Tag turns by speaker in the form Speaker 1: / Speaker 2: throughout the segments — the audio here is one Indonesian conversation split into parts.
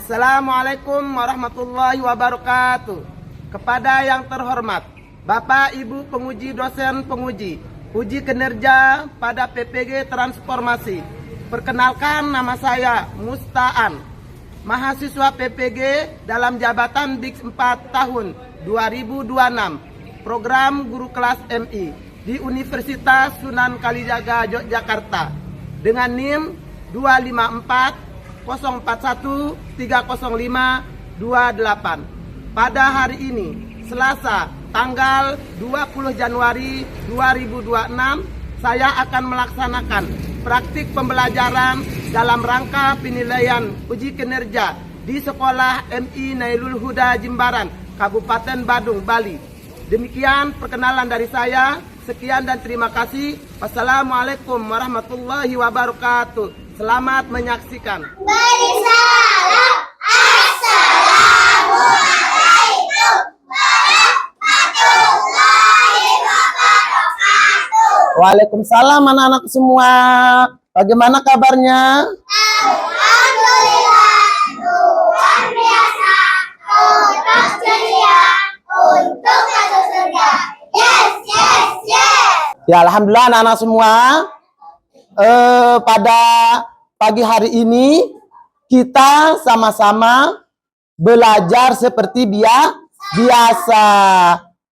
Speaker 1: Assalamualaikum warahmatullahi wabarakatuh. Kepada yang terhormat Bapak Ibu penguji dosen penguji uji kinerja pada PPG Transformasi. Perkenalkan, nama saya Mustaan, mahasiswa PPG dalam jabatan DIK 4 tahun 2026, program guru kelas MI di Universitas Sunan Kalijaga, Yogyakarta, dengan NIM 254 041 305 28. Pada hari ini, Selasa, tanggal 20 Januari 2026, saya akan melaksanakan praktik pembelajaran dalam rangka penilaian uji kinerja di Sekolah MI Nailul Huda Jimbaran, Kabupaten Badung, Bali. Demikian perkenalan dari saya. Sekian dan terima kasih. Wassalamualaikum warahmatullahi wabarakatuh. Selamat menyaksikan.
Speaker 2: Beri salam. Assalamualaikum warahmatullahi wabarakatuh.
Speaker 1: Waalaikumsalam anak-anak semua. Bagaimana kabarnya?
Speaker 2: Alhamdulillah, luar biasa. Tetap ceria untuk masuk surga. Yes, yes, yes.
Speaker 1: Ya, alhamdulillah anak-anak semua. Pada pagi hari ini kita sama-sama belajar seperti biasa.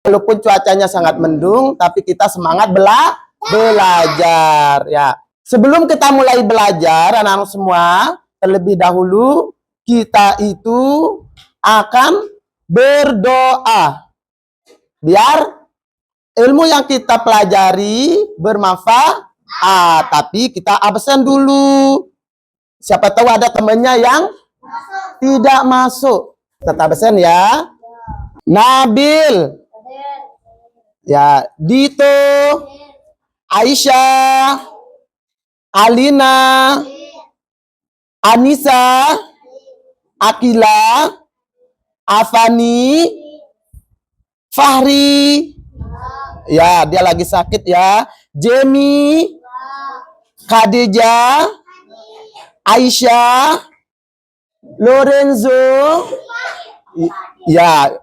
Speaker 1: Walaupun cuacanya sangat mendung, tapi kita semangat belajar. Ya. Sebelum kita mulai belajar, anak-anak semua, terlebih dahulu kita itu akan berdoa. Biar ilmu yang kita pelajari bermanfaat. Tapi kita absen dulu. Siapa tahu ada temannya yang tidak masuk. Tetap absen ya. Nabil. Ya, Dito. Aisyah. Alina. Anissa. Akila. Afani. Fahri. Ya, dia lagi sakit ya. Jamie. Khadijah, Aisyah, Lorenzo, ya,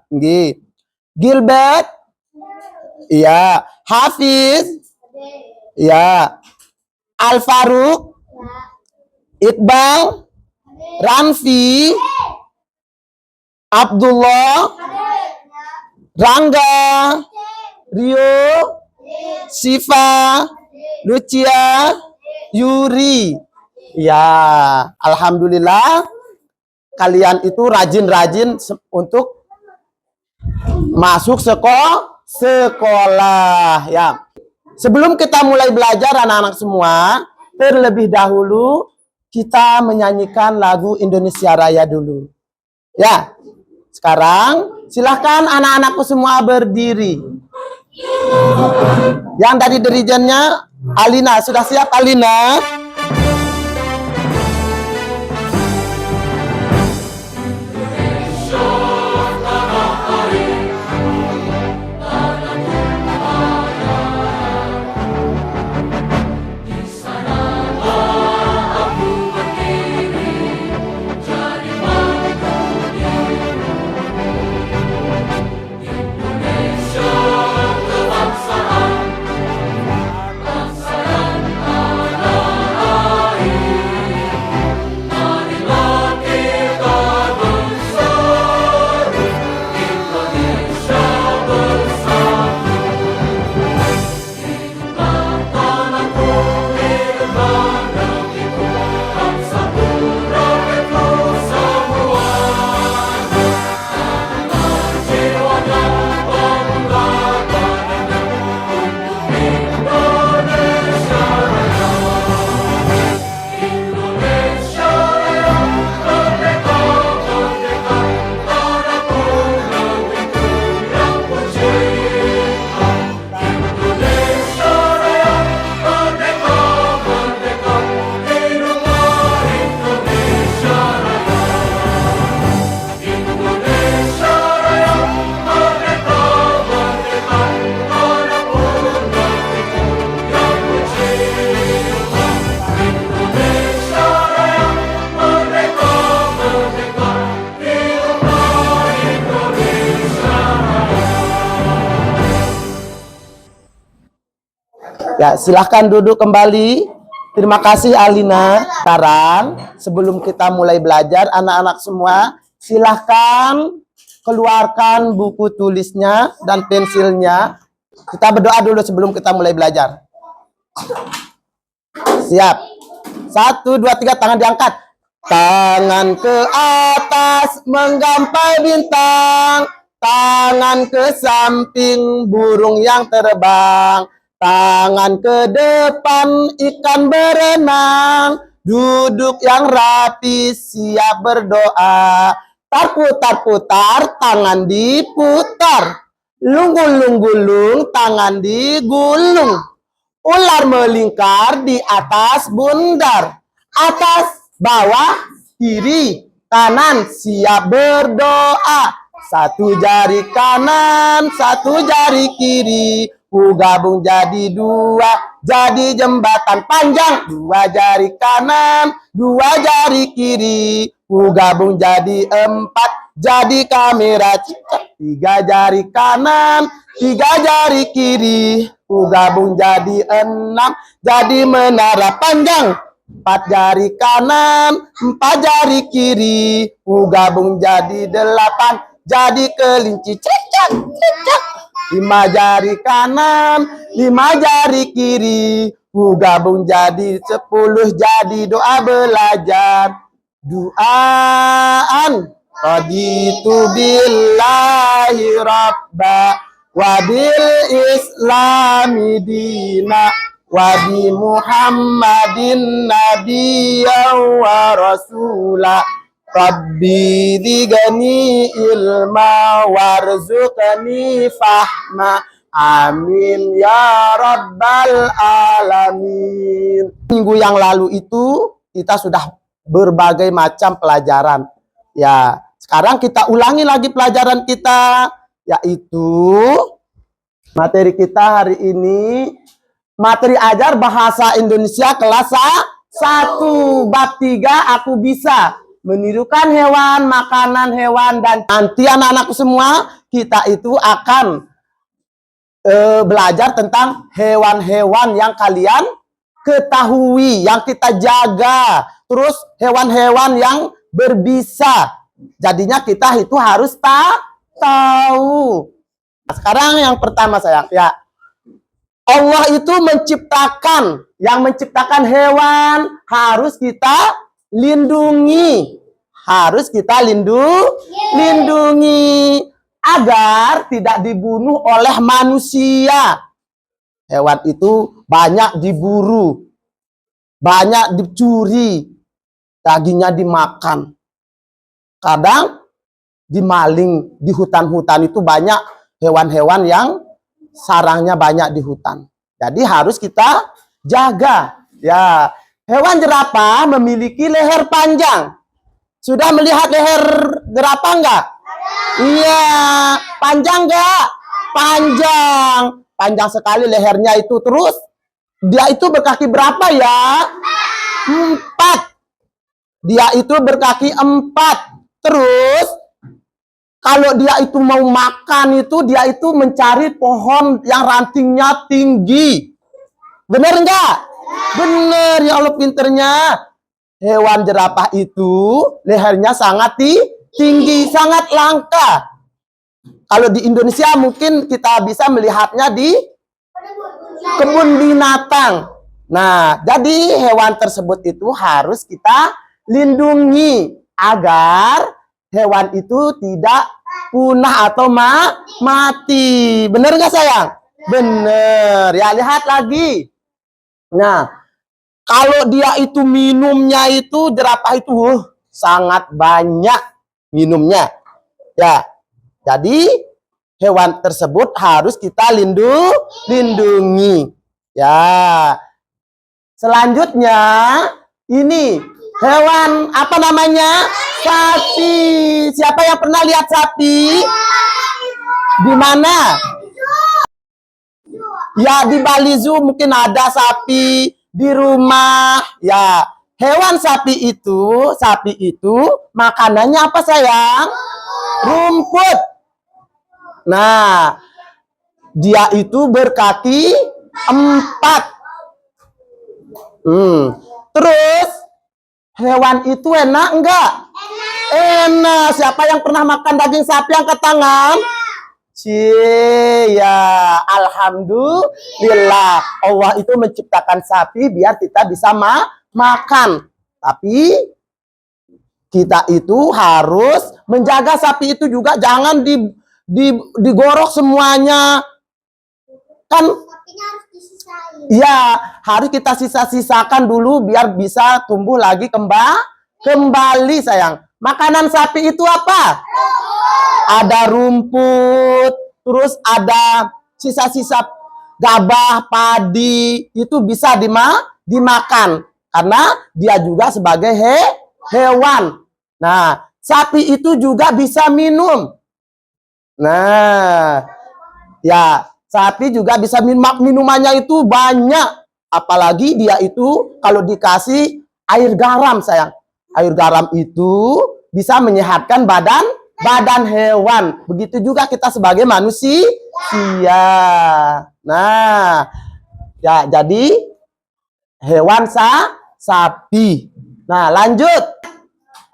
Speaker 1: Gilbert, ya, Hafiz, ya, Al Faruq, Iqbal, Ranfi, Abdullah, Rangga, Rio, Siva, Lucia, Yuri. Ya, alhamdulillah kalian itu rajin-rajin untuk masuk sekolah ya. Sebelum kita mulai belajar anak-anak semua, terlebih dahulu kita menyanyikan lagu Indonesia Raya dulu. Ya. Sekarang silahkan anak-anakku semua berdiri. Yang dari dirijennya Alina, sudah siap Alina? Ya, silahkan duduk kembali. Terima kasih Alina. Sekarang, sebelum kita mulai belajar, anak-anak semua, silahkan keluarkan buku tulisnya dan pensilnya. Kita berdoa dulu sebelum kita mulai belajar. Siap. 1, 2, 3, tangan diangkat. Tangan ke atas menggapai bintang. Tangan ke samping burung yang terbang. Tangan ke depan ikan berenang. Duduk yang rapi siap berdoa. Putar-putar, tangan diputar. Lunggul-lunggulung, tangan digulung. Ular melingkar di atas bundar. Atas, bawah, kiri, kanan, siap berdoa. Satu jari kanan, satu jari kiri. Ku gabung jadi 2, jadi jembatan panjang. 2 jari kanan, 2 jari kiri. Ku gabung jadi 4, jadi kamera. 3 jari kanan, 3 jari kiri. Ku gabung jadi 6, jadi menara panjang. 4 jari kanan, 4 jari kiri. Ku gabung jadi 8, jadi kelinci. Cicak, cicak. 5 jari kanan, 5 jari kiri. Ku gabung jadi 10, jadi doa belajar. Duaan raditu billahi rabba wa bil islami dina wa bi muhammadin nabiyyan wa rasula. Rabbi zidni ilma warzuqni fahma. Amin ya rabbal alamin. Minggu yang lalu itu kita sudah berbagai macam pelajaran. Ya, sekarang kita ulangi lagi pelajaran kita, yaitu materi kita hari ini, materi ajar bahasa Indonesia kelas 1 bab 3 aku bisa menirukan hewan, makanan hewan, dan nanti anak-anakku semua kita itu akan belajar tentang hewan-hewan yang kalian ketahui, yang kita jaga, terus hewan-hewan yang berbisa. Jadinya kita itu harus tahu. Nah, sekarang yang pertama sayang, ya. Allah itu menciptakan, yang menciptakan hewan harus kita lindungi. Harus kita lindungi agar tidak dibunuh oleh manusia. Hewan itu banyak diburu, banyak dicuri, dagingnya dimakan. Kadang dimaling di hutan-hutan itu banyak hewan-hewan yang sarangnya banyak di hutan. Jadi harus kita jaga. Ya, hewan jerapah memiliki leher panjang. Sudah melihat leher jerapah enggak? Iya, panjang enggak? Panjang. Panjang sekali lehernya itu. Terus dia itu berkaki berapa ya? 4. Dia itu berkaki 4. Terus kalau dia itu mau makan itu, dia itu mencari pohon yang rantingnya tinggi. Bener enggak? Bener, ya Allah pinternya. Hewan jerapah itu lehernya sangat tinggi, sangat langka. Kalau di Indonesia mungkin kita bisa melihatnya di kebun binatang. Nah, jadi hewan tersebut itu harus kita lindungi agar hewan itu tidak punah atau mati. Bener nggak sayang? Bener. Ya, lihat lagi. Nah, kalau dia itu minumnya itu, jerapah itu sangat banyak minumnya. Ya, jadi hewan tersebut harus kita lindungi. Ya, selanjutnya ini hewan apa namanya? Sapi. Siapa yang pernah lihat sapi? Di mana? Ya, di Bali Zoo mungkin ada sapi, di rumah. Ya, hewan sapi itu makanannya apa sayang? Rumput. Nah, dia itu berkaki 4. Terus hewan itu enak enggak? Enak. Siapa yang pernah makan daging sapi angkat tangan? Ya, alhamdulillah. Allah itu menciptakan sapi biar kita bisa makan. Tapi kita itu harus menjaga sapi itu juga, jangan digorok semuanya. Kan
Speaker 2: Sapinya harus disisain.
Speaker 1: ya, harus kita sisa-sisakan dulu biar bisa tumbuh lagi kembali sayang. Makanan sapi itu apa? Ada rumput, terus ada sisa-sisa gabah, padi, itu bisa dimakan karena dia juga sebagai hewan. Nah, sapi itu juga bisa minum. Nah, ya, sapi juga bisa minumannya itu banyak. Apalagi dia itu kalau dikasih air garam sayang. Air garam itu bisa menyehatkan badan hewan. Begitu juga kita sebagai manusia. Nah, ya jadi hewan sapi. Nah, lanjut.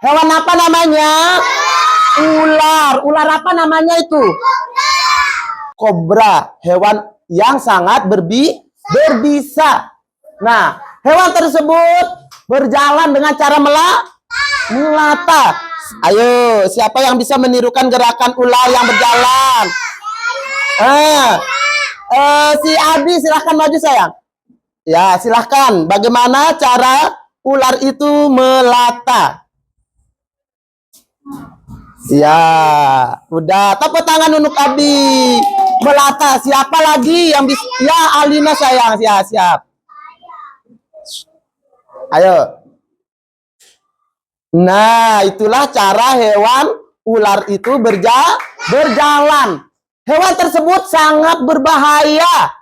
Speaker 1: Hewan apa namanya? Ular. Ular apa namanya itu? Kobra. Hewan yang sangat berbisa. Nah, hewan tersebut berjalan dengan cara melata. Ayo, siapa yang bisa menirukan gerakan ular yang berjalan? Si Adi, silahkan maju sayang. Ya, silahkan. Bagaimana cara ular itu melata? Ya, udah. Tepuk tangan untuk Adi. Melata. Siapa lagi yang bisa? Ya, Alina sayang. Ya, siap. Ayo. Nah, itulah cara hewan ular itu berjalan. Hewan tersebut sangat berbahaya.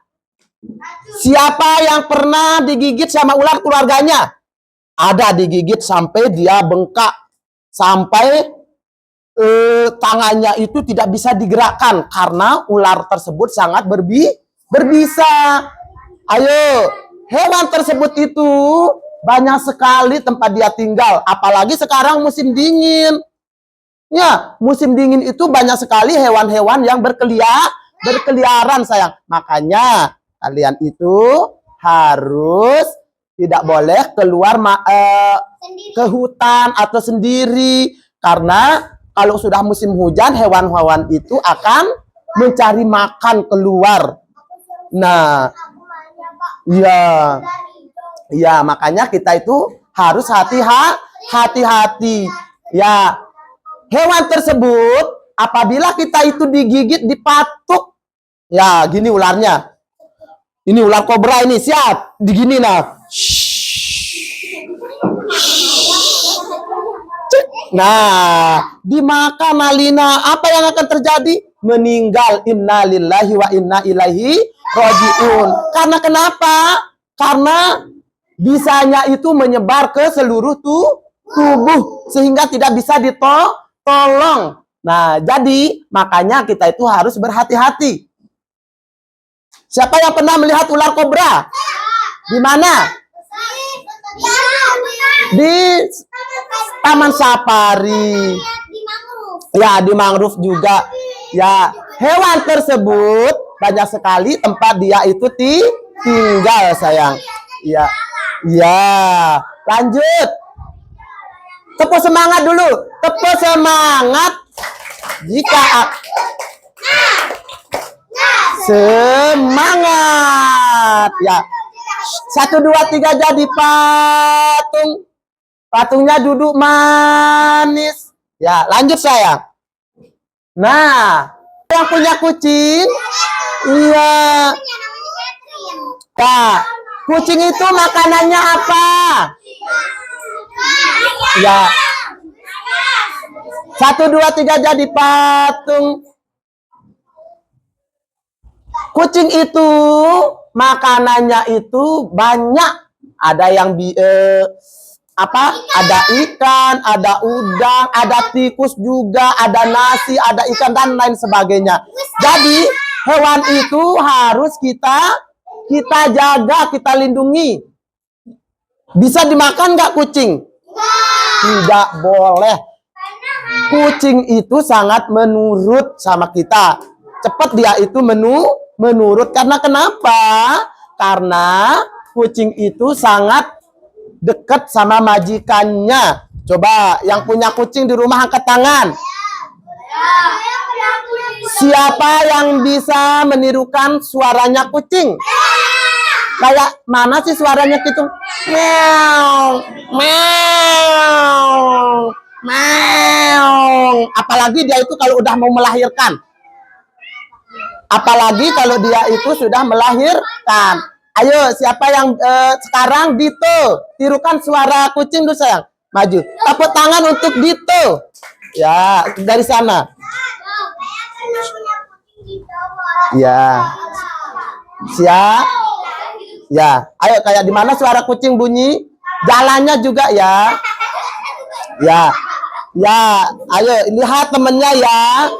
Speaker 1: Siapa yang pernah digigit sama ular keluarganya? Ada digigit sampai dia bengkak. Sampai tangannya itu tidak bisa digerakkan. Karena ular tersebut sangat berbisa. Ayo, hewan tersebut itu banyak sekali tempat dia tinggal. Apalagi sekarang musim dingin. Ya, musim dingin itu banyak sekali hewan-hewan yang berkeliaran sayang. Makanya kalian itu harus tidak boleh keluar ke hutan atau sendiri. Karena kalau sudah musim hujan, hewan-hewan itu akan mencari makan keluar. Nah, ya, makanya kita itu harus hati-hati. Ya, hewan tersebut apabila kita itu digigit, dipatuk. Ya, gini ularnya. Ini ular kobra ini, siap. Digini nah. Nah, dimakan Alina, apa yang akan terjadi? Meninggal. Innalillahi wa inna ilaihi rajiun. Karena kenapa? Karena bisanya itu menyebar ke seluruh tubuh sehingga tidak bisa ditolong. Nah, jadi makanya kita itu harus berhati-hati. Siapa yang pernah melihat ular kobra? Di mana? Di Taman Safari. Ya, di mangrove juga. Ya, hewan tersebut banyak sekali tempat dia itu tinggal sayang. Ya. Ya, lanjut. Tepuk semangat dulu. Tepuk semangat. Jika semangat. Ya. 1, 2, 3 jadi patung. Patungnya duduk manis. Ya, lanjut sayang. Nah, yang punya kucing? Iya. Nah, kucing itu makanannya apa? Ya. 1, 2, 3 jadi patung. Kucing itu makanannya itu banyak. Ada yang ada ikan, ada udang, ada tikus juga, ada nasi, ada ikan dan lain sebagainya. Jadi hewan itu harus kita kita jaga, kita lindungi. Bisa dimakan nggak kucing? Tidak boleh. Kucing itu sangat menurut sama kita. Cepat dia itu menurut. Karena kenapa? Karena kucing itu sangat dekat sama majikannya. Coba yang punya kucing di rumah angkat tangan. Siapa yang bisa menirukan suaranya kucing? Kayak mana sih suaranya gitu? Meow, meow, meow. Apalagi dia itu kalau udah mau melahirkan. Apalagi kalau dia itu sudah melahirkan. Ayo, siapa yang sekarang Dito? Tirukan suara kucing dulu sayang. Maju. Tepuk tangan untuk Dito. Ya, dari sana. Ya. Siap. Ya, ayo kayak di mana suara kucing bunyi? Jalannya juga ya. Ya. Ya, ayo lihat temennya ya.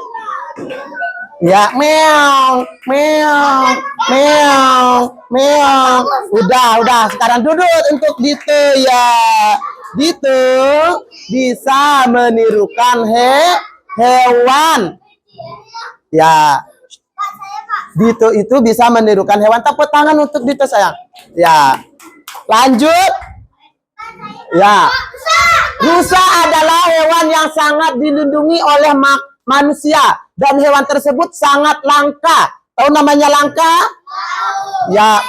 Speaker 1: Ya, meow, meow, meow, meow. Udah. Sekarang duduk untuk Dito ya. Dito bisa menirukan hewan. Ya. Dito itu bisa menirukan hewan. Tepuk tangan untuk Dito sayang. Ya. Lanjut. Ya. Rusa adalah hewan yang sangat dilindungi oleh manusia dan hewan tersebut sangat langka. Tahu namanya langka? Ya,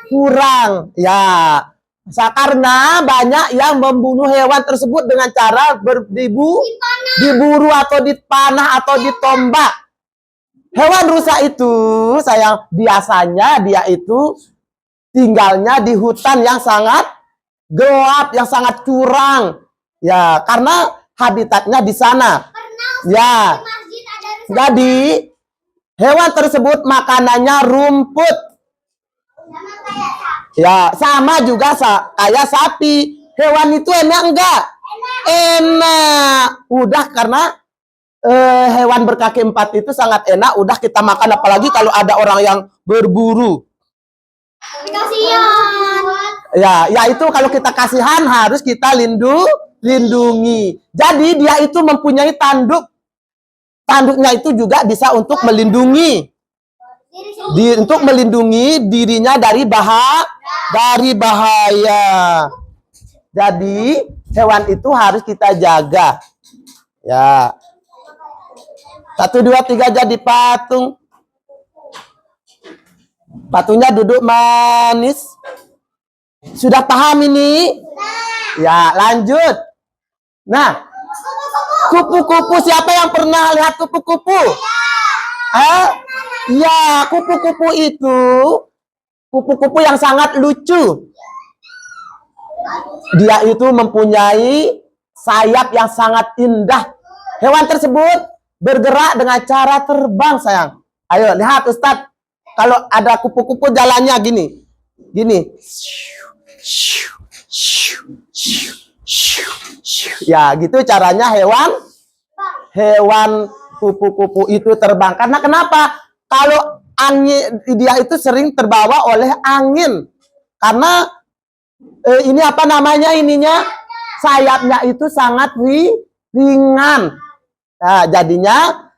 Speaker 1: kurang. Ya. Karena banyak yang membunuh hewan tersebut dengan cara diburu atau dipanah atau ditombak. Hewan rusa itu, sayang, biasanya dia itu tinggalnya di hutan yang sangat gelap, yang sangat curang. Ya, karena habitatnya di sana. Ya. Jadi, hewan tersebut makanannya rumput. Ya, sama juga kayak sapi. Hewan itu enak enggak? Enak. Udah karena hewan berkaki 4 itu sangat enak, udah kita makan, apalagi kalau ada orang yang berburu. Ya itu kalau kita kasihan harus kita lindungi. Jadi dia itu mempunyai tanduk. Tanduknya itu juga bisa untuk melindungi. Untuk melindungi dirinya dari bahaya. Jadi hewan itu harus kita jaga. Ya. 1, 2, 3 jadi patung. Patungnya duduk manis. Sudah paham ini? Ya, lanjut. Nah, kupu-kupu, siapa yang pernah lihat kupu-kupu? Ya, kupu-kupu itu kupu-kupu yang sangat lucu. Dia itu mempunyai sayap yang sangat indah. Hewan tersebut bergerak dengan cara terbang, sayang. Ayo, lihat Ustadz. Kalau ada kupu-kupu jalannya gini. Ya, gitu caranya hewan kupu-kupu itu terbang. Karena kenapa? Kalau angin, dia itu sering terbawa oleh angin. Karena ini apa namanya ininya? Sayapnya itu sangat ringan. Nah, jadinya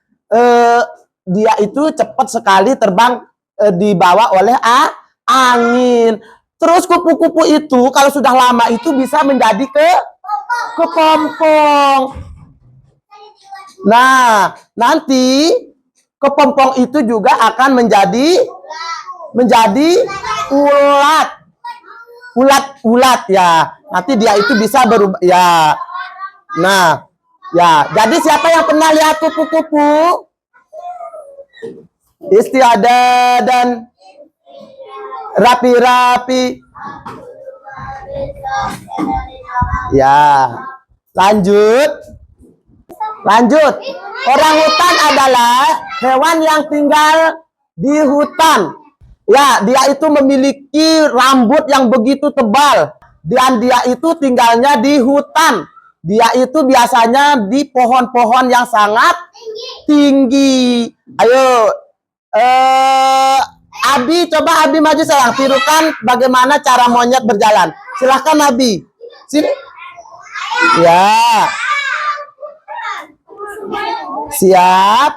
Speaker 1: dia itu cepat sekali terbang dibawa oleh angin. Terus kupu-kupu itu kalau sudah lama itu bisa menjadi kepompong. Nah, nanti kepompong itu juga akan menjadi ulat ya. Nanti dia itu bisa berubah ya. Nah, ya, jadi siapa yang pernah lihat kupu-kupu? Istiadat dan rapi-rapi. Ya, lanjut. Orang hutan adalah hewan yang tinggal di hutan. Ya, dia itu memiliki rambut yang begitu tebal. Dan dia itu tinggalnya di hutan. Dia itu biasanya di pohon-pohon yang sangat tinggi. Ayo, Abi, coba Abi maju sayang. Tirukan bagaimana cara monyet berjalan. Silahkan Abi. Sini. Ya. Siap.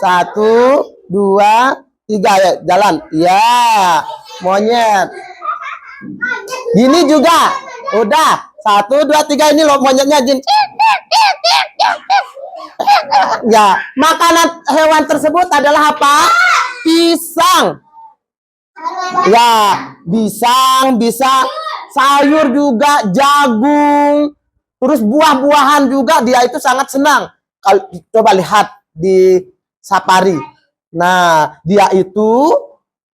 Speaker 1: 1, 2, 3. Ya, jalan. Ya. Monyet. Gini juga. Udah. 1, 2, 3. Ini loh monyetnya Jin. Ya. Makanan hewan tersebut adalah apa? Pisang. Ya, pisang, bisa sayur juga, jagung, terus buah-buahan juga dia itu sangat senang. Kalau coba lihat di safari. Nah, dia itu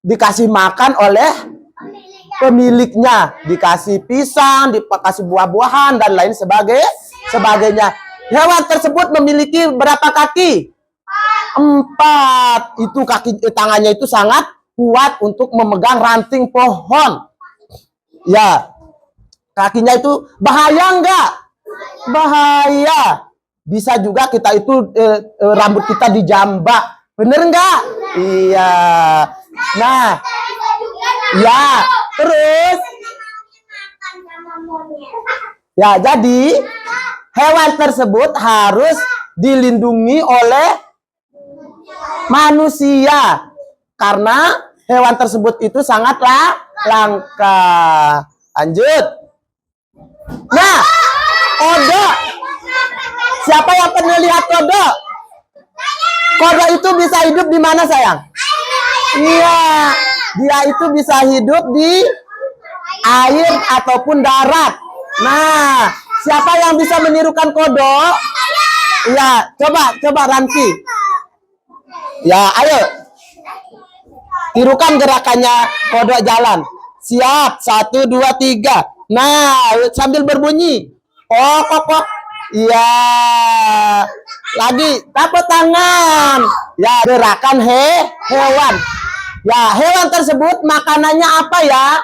Speaker 1: dikasih makan oleh pemiliknya, dikasih pisang, dikasih buah-buahan dan lain sebagainya. Hewan tersebut memiliki berapa kaki? 4. Itu tangannya itu sangat kuat untuk memegang ranting pohon. Ya, kakinya itu bahaya enggak? Bahaya. Bisa juga kita itu rambut kita dijambak. Bener enggak? Iya. Nah, ya, terus ya, jadi hewan tersebut harus dilindungi oleh manusia karena hewan tersebut itu sangatlah langka. Lanjut. Nah, kodok. Siapa yang pernah lihat kodok? Kodok itu bisa hidup di mana sayang? Iya, dia itu bisa hidup di air ataupun darat. Nah, siapa yang bisa menirukan kodok? Ya, coba Ranti. Ya, ayo. Tirukan gerakannya kodok jalan. Siap, 1, 2, 3. Nah, sambil berbunyi. Kok. Iya. Lagi, tepuk tangan. Ya, gerakan hewan. Ya, hewan tersebut makanannya apa ya?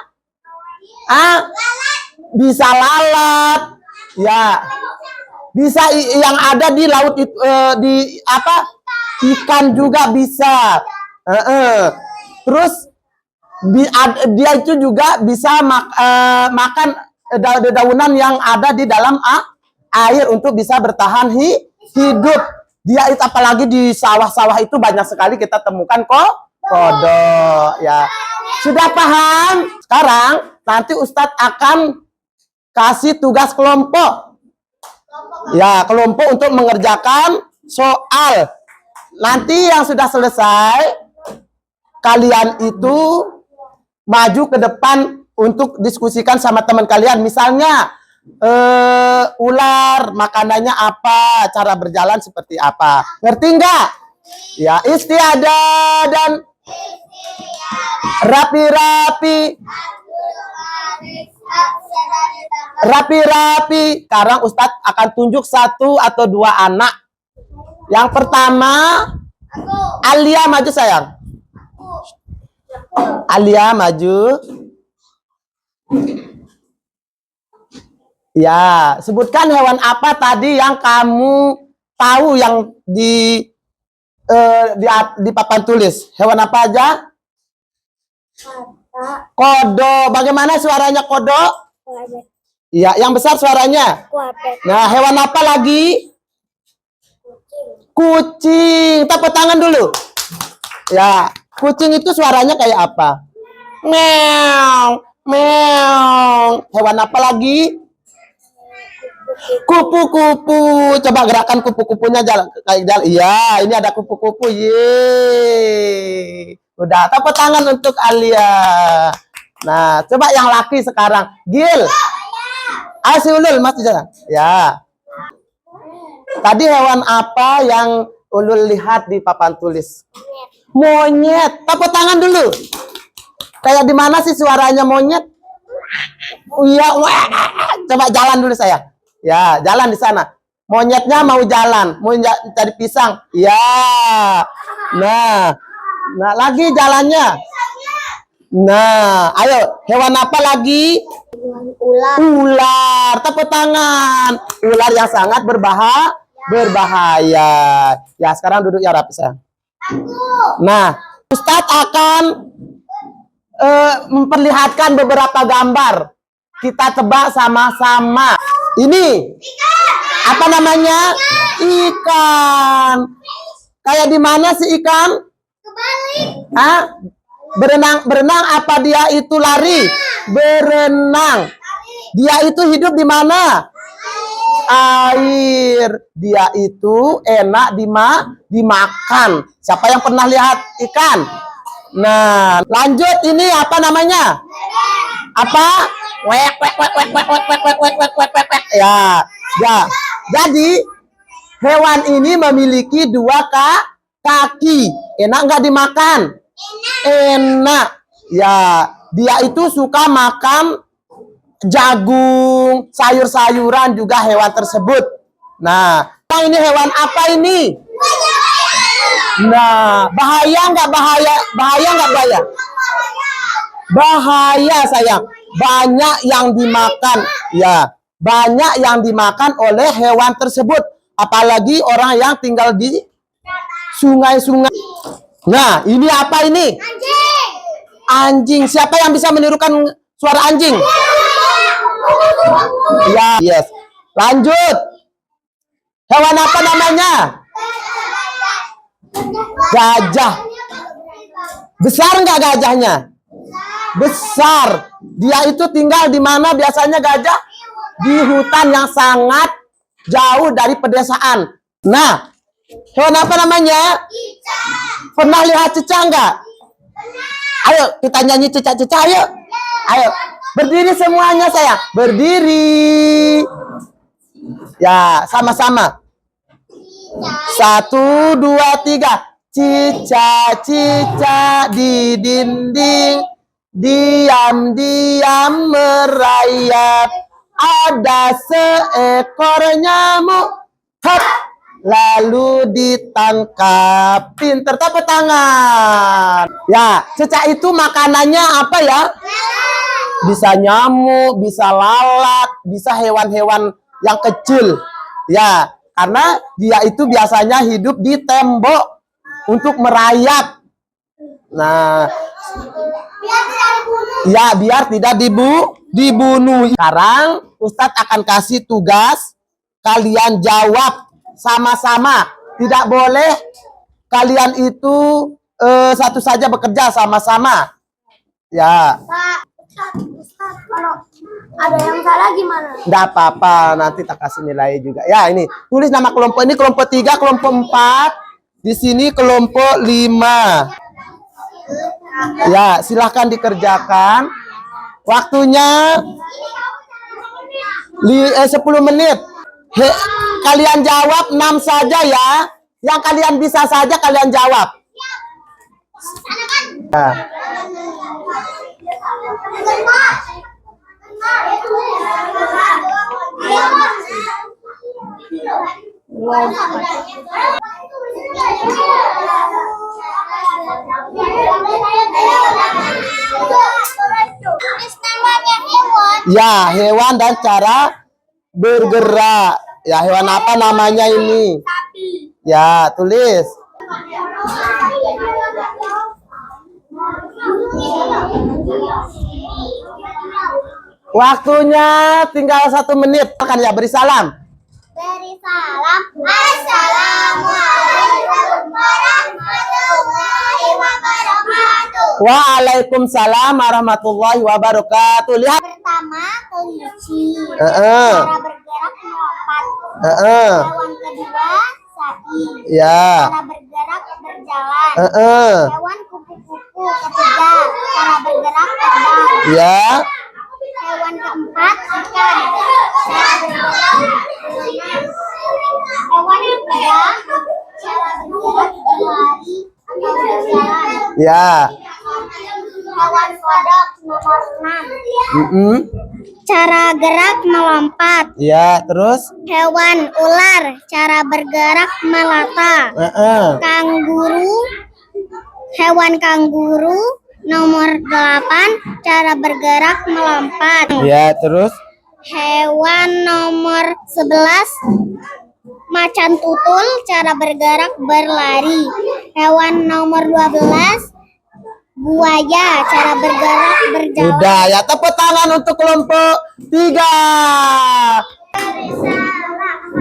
Speaker 1: Bisa lalat. Ya. Bisa yang ada di laut itu di apa? Ikan juga bisa. Terus dia itu juga bisa makan dedaunan yang ada di dalam air untuk bisa bertahan hidup. Dia itu apalagi di sawah-sawah itu banyak sekali kita temukan kodok. Ya, sudah paham? Sekarang nanti Ustadz akan kasih tugas kelompok. Ya, kelompok untuk mengerjakan soal. Nanti yang sudah selesai, kalian itu maju ke depan untuk diskusikan sama teman kalian. Misalnya, ular makanannya apa, cara berjalan seperti apa. Ngerti nggak? Ya, istiadah dan rapi-rapi. Sekarang Ustadz akan tunjuk 1 atau 2 anak. Yang pertama, Alia maju sayang. Alia maju. Ya, sebutkan hewan apa tadi yang kamu tahu yang di papan tulis. Hewan apa aja? Kodok. Bagaimana suaranya kodok? Iya, yang besar suaranya. Nah, hewan apa lagi? Kucing. Tepuk tangan dulu. Ya, kucing itu suaranya kayak apa? Meow, meow. Hewan apa lagi? Kupu-kupu. Coba gerakan kupu-kupunya jalan kayak jalan. Iya, ini ada kupu-kupu. Yeay. Udah, tepuk tangan untuk Alia. Nah, coba yang laki sekarang. Gil. Si Ulul masih jalan. Ya. Tadi hewan apa yang Ulul lihat di papan tulis? Monyet. Tepuk tangan dulu. Kayak di mana sih suaranya monyet? Iya, coba jalan dulu saya. Ya, jalan di sana. Monyetnya mau jalan, mau cari pisang. Ya. Nah, lagi jalannya. Nah, ayo, hewan apa lagi? Ular. Tepuk tangan. Ular yang sangat berbahaya. Ya, sekarang duduk ya rapi sayang. Nah, Ustadz akan memperlihatkan beberapa gambar. Kita tebak sama-sama. Ini apa namanya? Ikan. Kayak di mana sih ikan?
Speaker 2: Kebalik.
Speaker 1: Hah? Berenang apa dia itu lari? Berenang. Dia itu hidup di mana? Air. Dia itu enak dimakan. Siapa yang pernah lihat ikan? Nah, lanjut, ini apa namanya? Apa? Wek wek wek wek wek wek wek wek wek wek wek wek wek. Ya. Jadi hewan ini memiliki dua kaki. Enak nggak dimakan? Enak. Ya, dia itu suka makan jagung, sayur-sayuran juga hewan tersebut. Nah, ini hewan apa ini? Nah, bahaya nggak bahaya? Bahaya nggak bahaya? Bahaya sayang. Banyak yang dimakan. Ya, banyak yang dimakan oleh hewan tersebut. Apalagi orang yang tinggal di sungai-sungai. Nah, ini apa ini?
Speaker 2: Anjing.
Speaker 1: Anjing. Siapa yang bisa menirukan suara anjing? Ya, yes. Lanjut. Hewan apa namanya? Gajah. Besar nggak gajahnya? Besar. Dia itu tinggal di mana biasanya gajah? Di hutan yang sangat jauh dari pedesaan. Nah, hewan apa namanya? Pernah lihat cicak nggak? Ayo kita nyanyi cicak-cicak, ayo. Ayo, berdiri semuanya sayang. Berdiri. Ya, sama-sama. 1, 2, 3. Cicak-cicak di dinding, diam-diam merayap. Ada seekor nyamuk, hop, lalu ditangkap. Pinter, tepuk tangan. Ya, cicak itu makanannya apa ya? Bisa nyamuk, bisa lalat, bisa hewan-hewan yang kecil. Ya, karena dia itu biasanya hidup di tembok untuk merayap. Nah, ya biar tidak dibunuh. Sekarang Ustadz akan kasih tugas, kalian jawab sama-sama. Tidak boleh kalian itu satu saja bekerja sama-sama. Ya.
Speaker 2: Pak, Ustaz, kalau ada yang salah gimana?
Speaker 1: Nggak apa-apa, nanti tak kasih nilai juga. Ya, ini tulis nama kelompok ini, kelompok 3, kelompok 4. Di sini kelompok 5. Ya, silahkan dikerjakan. Waktunya 10 menit. Kalian jawab 6 saja ya. Yang kalian bisa saja kalian jawab. Ya. Ya, hewan dan cara bergerak. Ya, hewan apa namanya ini? Ya, tulis. Waktunya tinggal 1 menit. Kan ya, beri salam.
Speaker 2: Beri salam. Assalamualaikum warahmatullahi wabarakatuh.
Speaker 1: Waalaikumsalam warahmatullahi wabarakatuh. Lihat.
Speaker 2: Pertama, kelinci.
Speaker 1: Heeh.
Speaker 2: Cara bergerak melompat.
Speaker 1: Heeh.
Speaker 2: Hewan kedua, sapi.
Speaker 1: Ya.
Speaker 2: Cara bergerak berjalan.
Speaker 1: Heeh.
Speaker 2: Hewan kupu-kupu ketiga. Cara bergerak terbang.
Speaker 1: Ya.
Speaker 2: Hewan keempat, ikan. Cara bergerak berenang. Hewan ketiga, cara bergerak berlari atau berjalan.
Speaker 1: Ya.
Speaker 2: Hewan kodok nomor 6.
Speaker 1: Cara
Speaker 2: gerak melompat.
Speaker 1: Ya, terus?
Speaker 2: Hewan ular, cara bergerak melata. Kanguru, hewan kanguru nomor 8, cara bergerak melompat.
Speaker 1: Ya, terus?
Speaker 2: Hewan nomor 11, macan tutul, cara bergerak berlari. Hewan nomor 12, Buaya, cara bergerak berjalan.
Speaker 1: Udah ya, tepuk tangan untuk kelompok 3.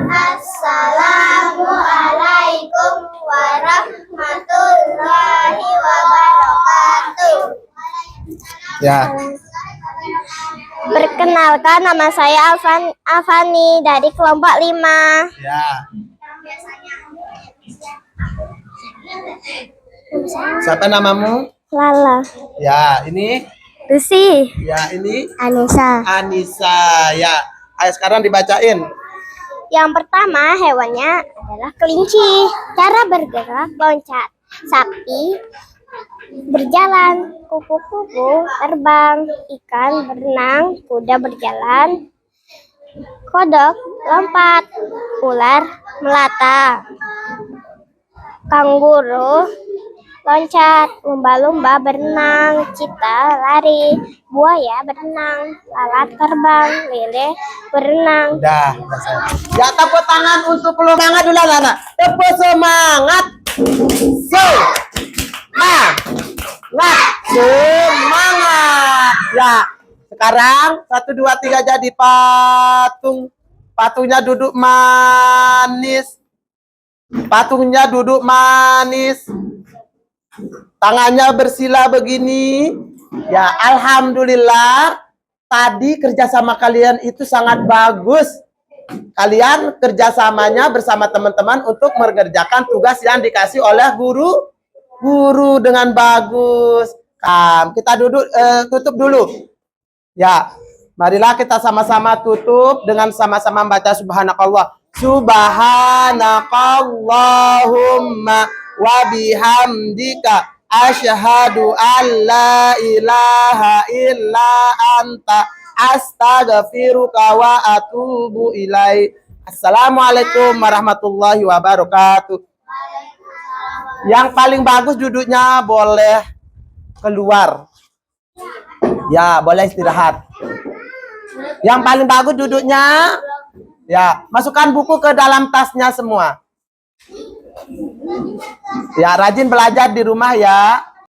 Speaker 2: Assalamualaikum warahmatullahi wabarakatuh.
Speaker 1: Ya.
Speaker 2: Perkenalkan, nama saya Avani dari kelompok 5.
Speaker 1: Ya. Siapa namamu?
Speaker 2: Lala.
Speaker 1: Ya, ini.
Speaker 2: Lucy.
Speaker 1: Ya, ini
Speaker 2: Anissa.
Speaker 1: Anissa. Ya. Ayo sekarang dibacain.
Speaker 2: Yang pertama hewannya adalah kelinci. Cara bergerak loncat. Sapi berjalan. Kupu-kupu terbang. Ikan berenang. Kuda berjalan. Kodok lompat. Ular melata. Kanguru loncat. Lumba-lumba berenang. Cita lari. Buaya berenang. Lalat terbang. Lele berenang.
Speaker 1: Udah. Ya, tepuk tangan untuk kelompok. Semangat dulu anak. Tepuk semangat. Semangat. Ya. Sekarang 1 2 3 jadi patung. Patungnya duduk manis. Patungnya duduk manis. Tangannya bersila begini. Ya, alhamdulillah. Tadi kerjasama kalian itu sangat bagus. Kalian kerjasamanya bersama teman-teman untuk mengerjakan tugas yang dikasih oleh guru dengan bagus. Kita tutup dulu. Ya, marilah kita sama-sama tutup dengan sama-sama membaca subhanakallah. Subhanakallahumma wa bihamdika asyhadu an la ilaha illa anta astaghfiruka wa atubu ilaik. Assalamualaikum warahmatullahi wabarakatuh. Yang paling bagus duduknya boleh keluar. Ya, boleh istirahat. Yang paling bagus duduknya, ya, masukkan buku ke dalam tasnya semua. Ya, rajin belajar di rumah ya.